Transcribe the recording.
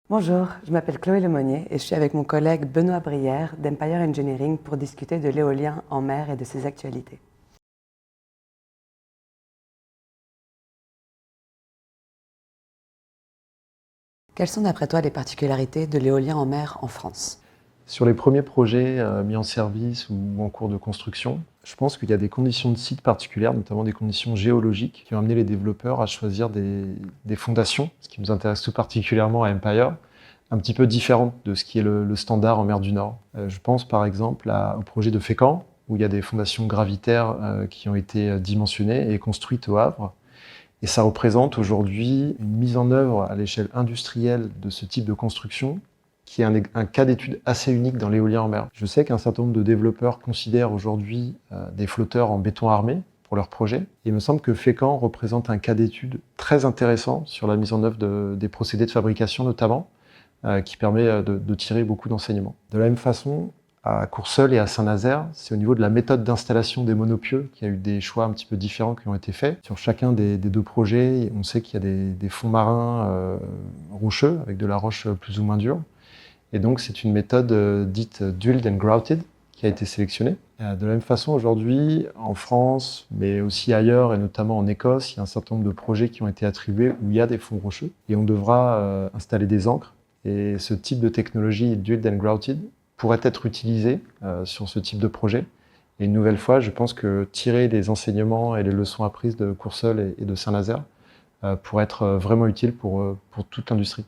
Bonjour, je m'appelle Chloé Lemonnier et je suis avec mon collègue Benoît Brière d'Empire Engineering pour discuter de l'éolien en mer et de ses actualités. Quelles sont d'après toi les particularités de l'éolien en mer en France? Sur les premiers projets mis en service ou en cours de construction, je pense qu'il y a des conditions de site particulières, notamment des conditions géologiques, qui ont amené les développeurs à choisir des fondations, ce qui nous intéresse tout particulièrement à Empire, un petit peu différentes de ce qui est le standard en mer du Nord. Je pense par exemple au projet de Fécamp, où il y a des fondations gravitaires qui ont été dimensionnées et construites au Havre. Et ça représente aujourd'hui une mise en œuvre à l'échelle industrielle de ce type de construction qui est un cas d'étude assez unique dans l'éolien en mer. Je sais qu'un certain nombre de développeurs considèrent aujourd'hui des flotteurs en béton armé pour leurs projets. Et il me semble que Fécamp représente un cas d'étude très intéressant sur la mise en œuvre des procédés de fabrication notamment, qui permet de tirer beaucoup d'enseignements. De la même façon, à Courseulles et à Saint-Nazaire, c'est au niveau de la méthode d'installation des monopieux qu'il y a eu des choix un petit peu différents qui ont été faits. Sur chacun des deux projets, on sait qu'il y a des fonds marins rocheux, avec de la roche plus ou moins dure. Et donc c'est une méthode dite Drilled and Grouted qui a été sélectionnée. De la même façon, aujourd'hui, en France, mais aussi ailleurs, et notamment en Écosse, il y a un certain nombre de projets qui ont été attribués où il y a des fonds rocheux. Et on devra installer des ancres. Et ce type de technologie, Drilled and Grouted, pourrait être utilisé sur ce type de projet. Et une nouvelle fois, je pense que tirer les enseignements et les leçons apprises de Courseulles et de Saint-Nazaire pourrait être vraiment utile pour toute l'industrie.